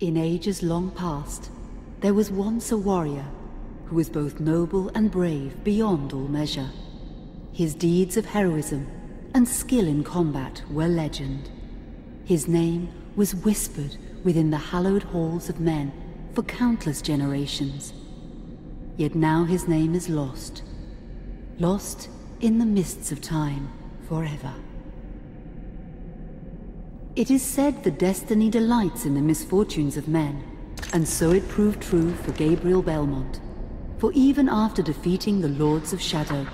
In ages long past, there was once a warrior who was both noble and brave beyond all measure. His deeds of heroism and skill in combat were legend. His name was whispered within the hallowed halls of men for countless generations. Yet now his name is lost. Lost in the mists of time forever. It is said that destiny delights in the misfortunes of men, and so it proved true for Gabriel Belmont. For even after defeating the Lords of Shadow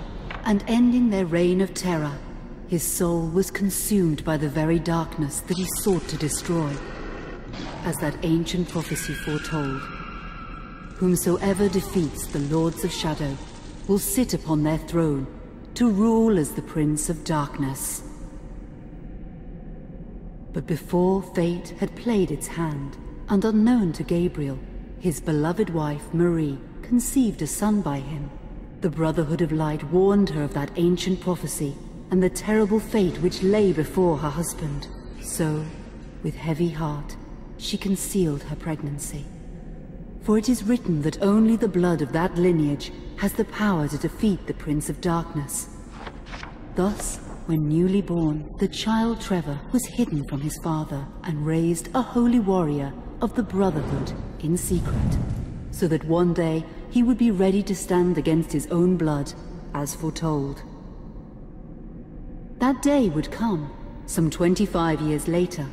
and ending their reign of terror, his soul was consumed by the very darkness that he sought to destroy. As that ancient prophecy foretold, whomsoever defeats the Lords of Shadow will sit upon their throne to rule as the Prince of Darkness. But before fate had played its hand, and unknown to Gabriel, his beloved wife Marie conceived a son by him. The Brotherhood of Light warned her of that ancient prophecy and the terrible fate which lay before her husband. So, with heavy heart, she concealed her pregnancy. For it is written that only the blood of that lineage has the power to defeat the Prince of Darkness. Thus, when newly born, the child Trevor was hidden from his father and raised a holy warrior of the Brotherhood in secret, so that one day he would be ready to stand against his own blood, as foretold. That day would come, some 25 years later,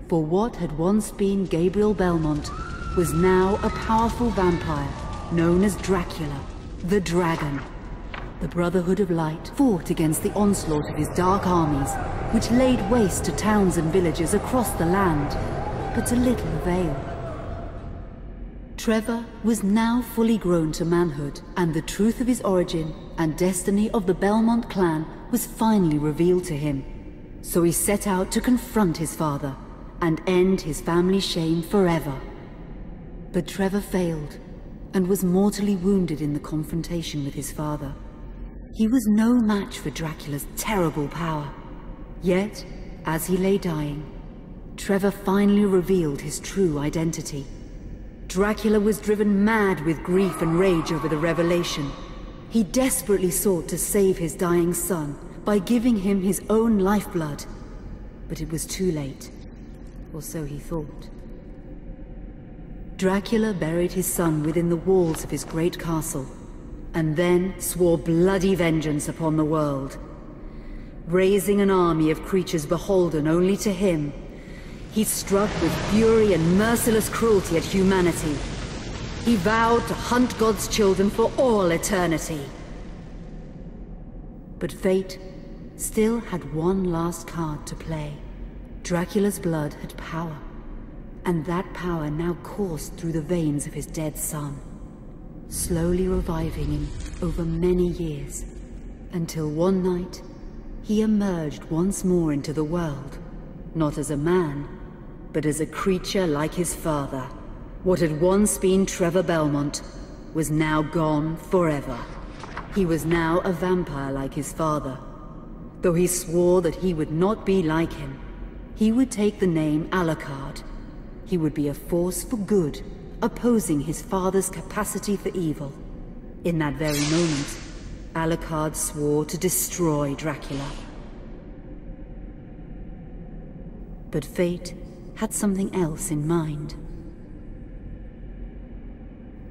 for what had once been Gabriel Belmont was now a powerful vampire known as Dracula, the Dragon. The Brotherhood of Light fought against the onslaught of his dark armies, which laid waste to towns and villages across the land, but to little avail. Trevor was now fully grown to manhood, and the truth of his origin and destiny of the Belmont clan was finally revealed to him. So he set out to confront his father and end his family's shame forever. But Trevor failed, and was mortally wounded in the confrontation with his father. He was no match for Dracula's terrible power. Yet, as he lay dying, Trevor finally revealed his true identity. Dracula was driven mad with grief and rage over the revelation. He desperately sought to save his dying son by giving him his own lifeblood. But it was too late, or so he thought. Dracula buried his son within the walls of his great castle, and then swore bloody vengeance upon the world. Raising an army of creatures beholden only to him, he struck with fury and merciless cruelty at humanity. He vowed to hunt God's children for all eternity. But fate still had one last card to play. Dracula's blood had power, and that power now coursed through the veins of his dead son, slowly reviving him over many years, until one night he emerged once more into the world, not as a man, but as a creature like his father. What had once been Trevor Belmont was now gone forever. He was now a vampire like his father. Though he swore that he would not be like him, he would take the name Alucard. He would be a force for good, opposing his father's capacity for evil. In that very moment, Alucard swore to destroy Dracula. But fate had something else in mind.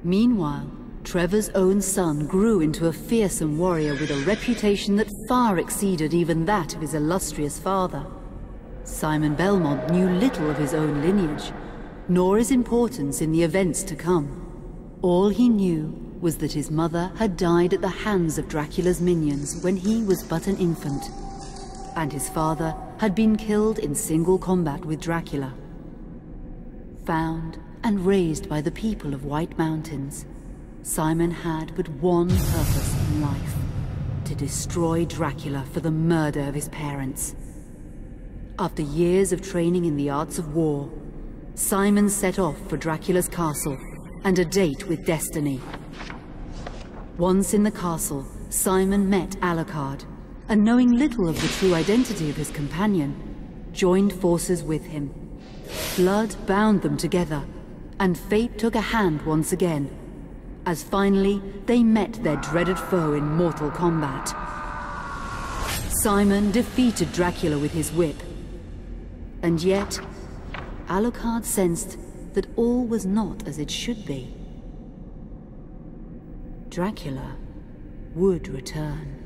Meanwhile, Trevor's own son grew into a fearsome warrior with a reputation that far exceeded even that of his illustrious father. Simon Belmont knew little of his own lineage, nor his importance in the events to come. All he knew was that his mother had died at the hands of Dracula's minions when he was but an infant, and his father had been killed in single combat with Dracula. Found and raised by the people of White Mountains, Simon had but one purpose in life: to destroy Dracula for the murder of his parents. After years of training in the arts of war, Simon set off for Dracula's castle and a date with destiny. Once in the castle, Simon met Alucard, and knowing little of the true identity of his companion, joined forces with him. Blood bound them together, and fate took a hand once again, as finally they met their dreaded foe in mortal combat. Simon defeated Dracula with his whip, and yet Alucard sensed that all was not as it should be. Dracula would return.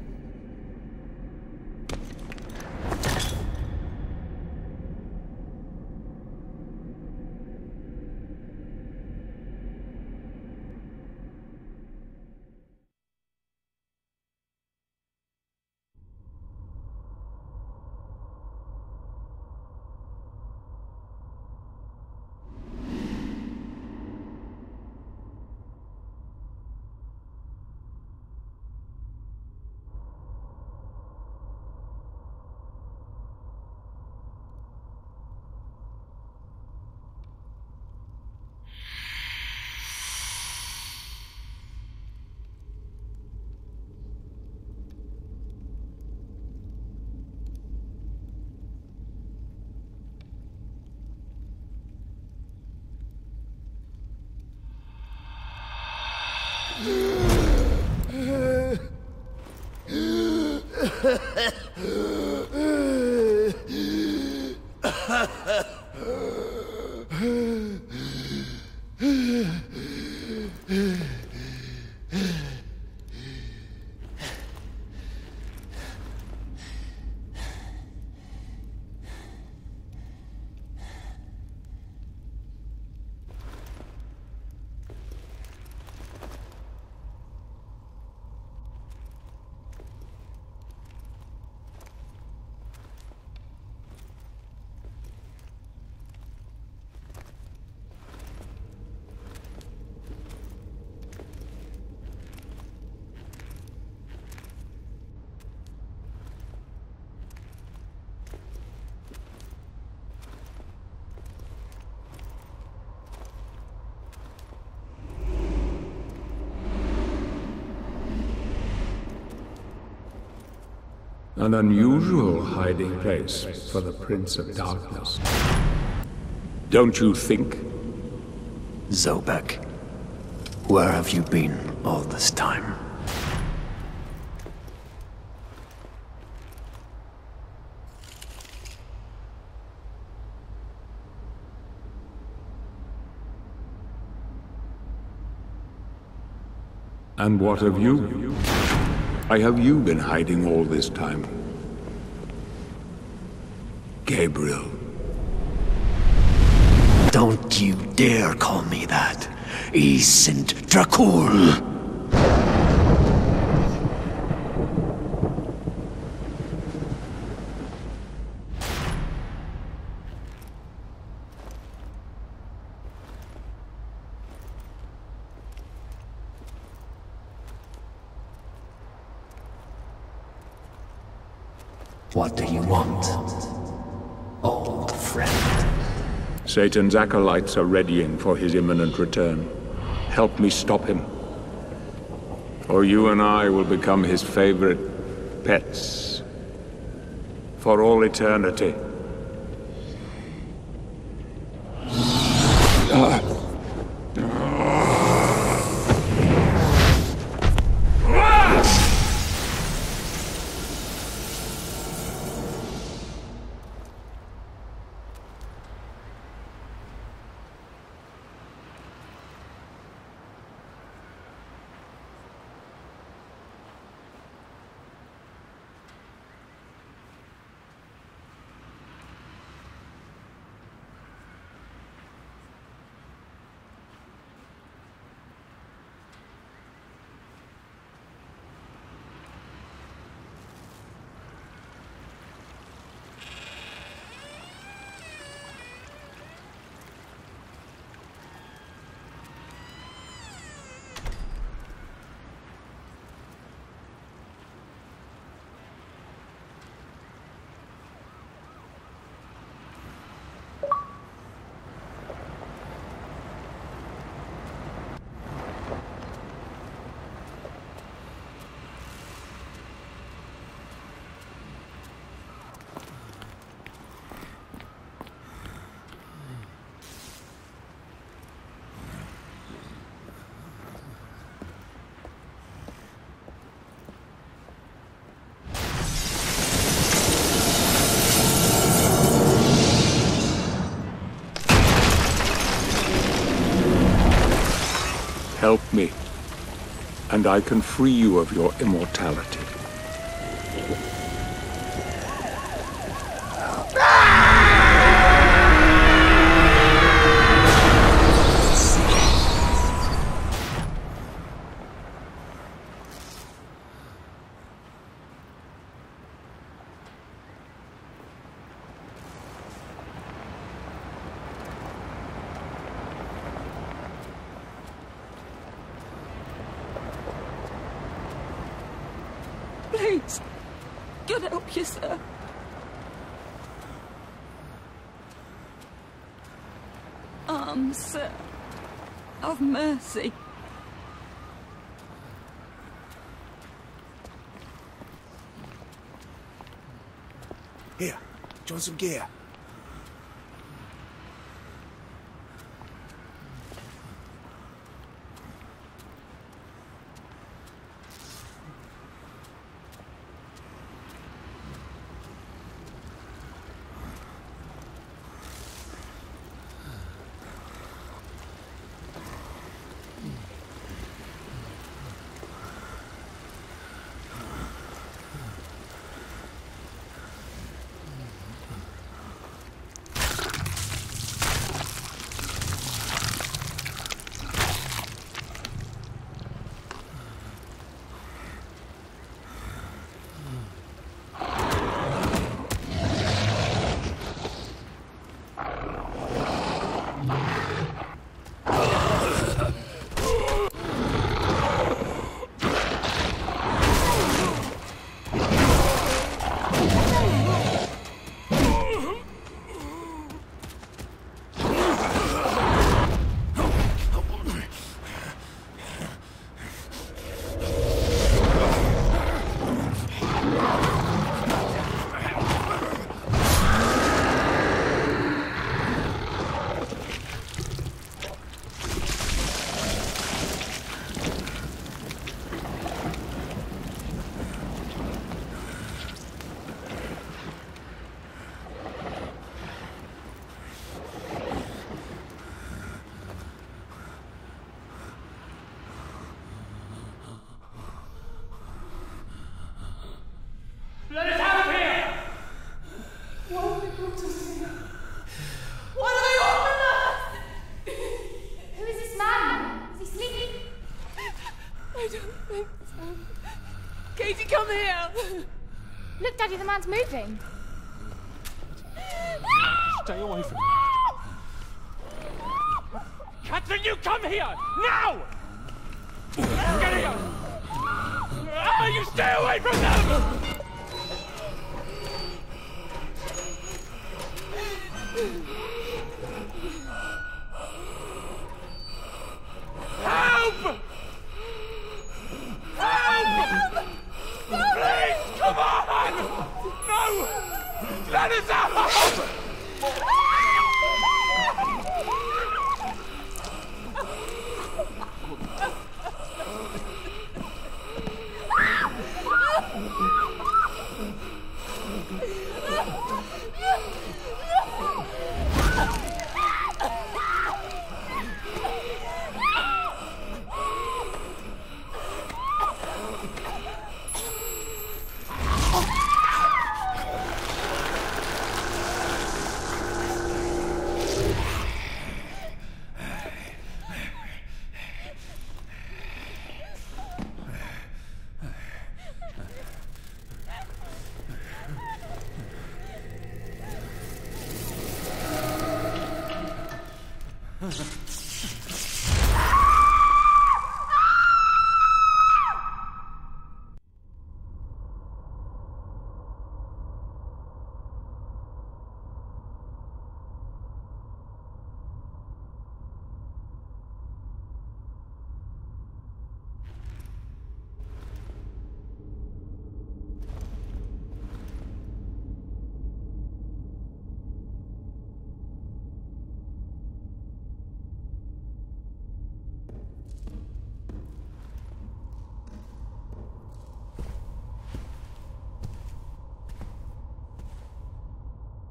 An unusual hiding place for the Prince of Darkness. Don't you think? Zobek, where have you been all this time? And what of you? Why have you been hiding all this time? Gabriel. Don't you dare call me that. I sind Dracula. What do you want, old friend? Satan's acolytes are readying for his imminent return. Help me stop him, or you and I will become his favorite pets for all eternity. Help me, and I can free you of your immortality. Please, God help you, sir. Sir, of mercy. Here, join some gear. Let us out of here! What have they brought us here? What do they want from us? Who is this man? Is he sleeping? I don't think so. Katie, come here! Look, Daddy, the man's moving. Stay away from me. Catherine, you come here! Now! Get here! You stay away from them! Help! Help! Please, come on! No! Let us out!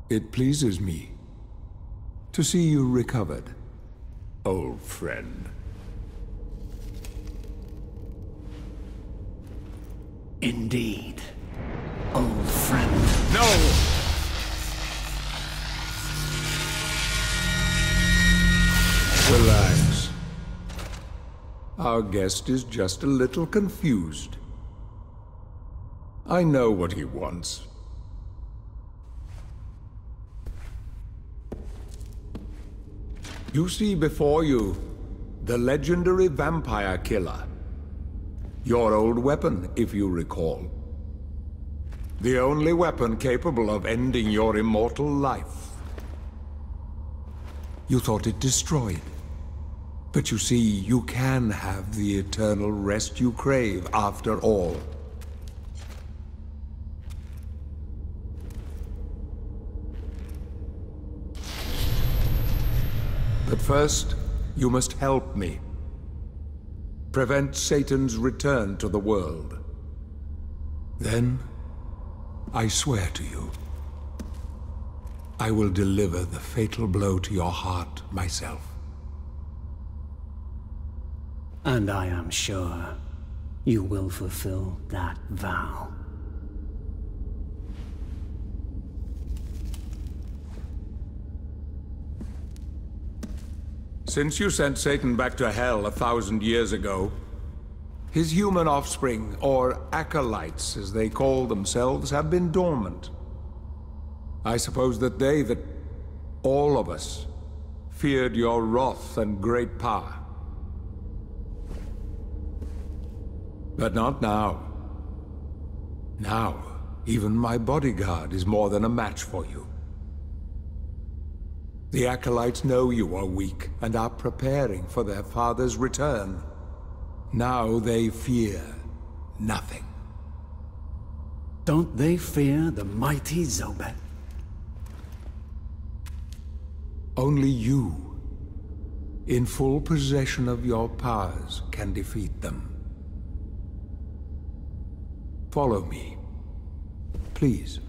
It pleases me to see you recovered, old friend. Indeed. Old friend. No! Relax. Our guest is just a little confused. I know what he wants. You see before you the legendary vampire killer. Your old weapon, if you recall. The only weapon capable of ending your immortal life. You thought it destroyed. But you see, you can have the eternal rest you crave after all. But first, you must help me. Prevent Satan's return to the world. Then, I swear to you, I will deliver the fatal blow to your heart myself. And I am sure you will fulfill that vow. Since you sent Satan back to hell 1,000 years ago, his human offspring, or acolytes as they call themselves, have been dormant. I suppose that all of us, feared your wrath and great power. But not now. Now, even my bodyguard is more than a match for you. The acolytes know you are weak and are preparing for their father's return. Now they fear nothing. Don't they fear the mighty Zobek? Only you, in full possession of your powers, can defeat them. Follow me, please.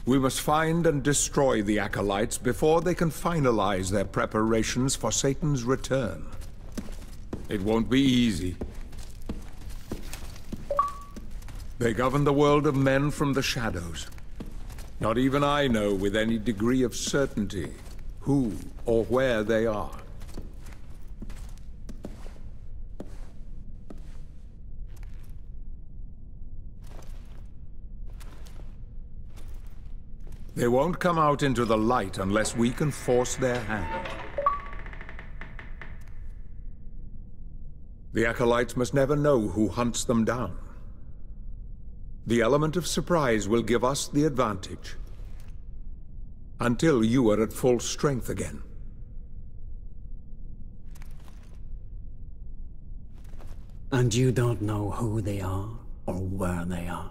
We must find and destroy the acolytes before they can finalize their preparations for Satan's return. It won't be easy. They govern the world of men from the shadows. Not even I know with any degree of certainty who or where they are. They won't come out into the light unless we can force their hand. The acolytes must never know who hunts them down. The element of surprise will give us the advantage. Until you are at full strength again. And you don't know who they are, or where they are?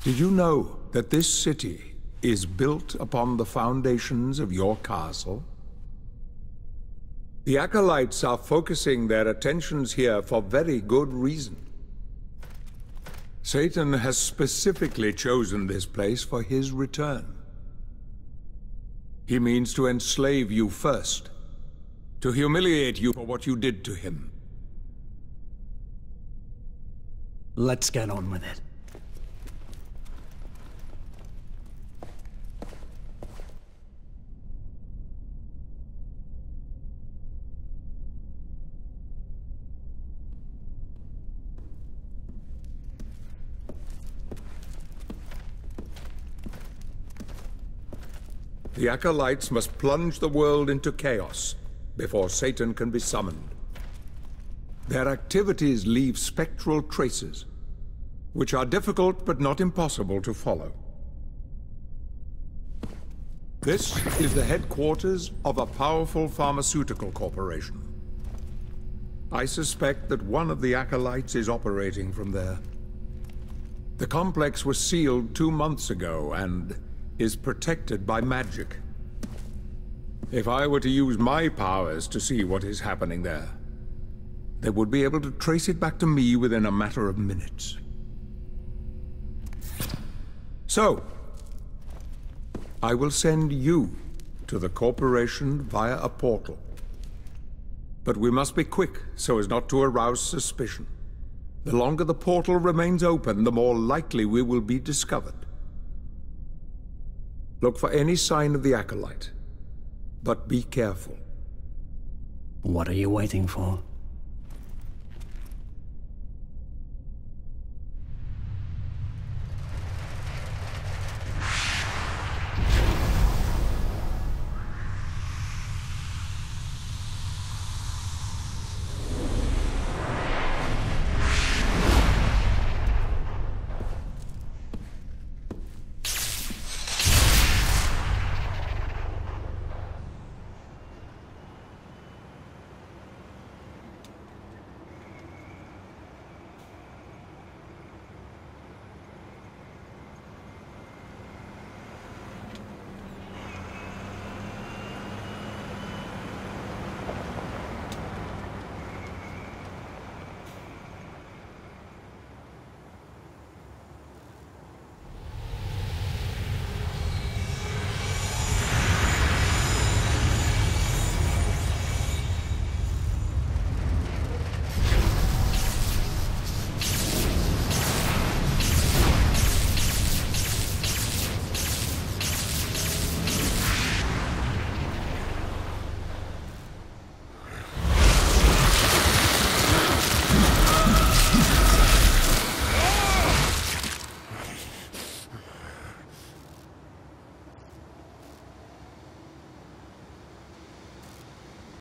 Did you know that this city is built upon the foundations of your castle? The acolytes are focusing their attentions here for very good reason. Satan has specifically chosen this place for his return. He means to enslave you first, to humiliate you for what you did to him. Let's get on with it. The acolytes must plunge the world into chaos before Satan can be summoned. Their activities leave spectral traces, which are difficult but not impossible to follow. This is the headquarters of a powerful pharmaceutical corporation. I suspect that one of the acolytes is operating from there. The complex was sealed 2 months ago and is protected by magic. If I were to use my powers to see what is happening there, they would be able to trace it back to me within a matter of minutes. So, I will send you to the corporation via a portal. But we must be quick so as not to arouse suspicion. The longer the portal remains open, the more likely we will be discovered. Look for any sign of the Acolyte, but be careful. What are you waiting for?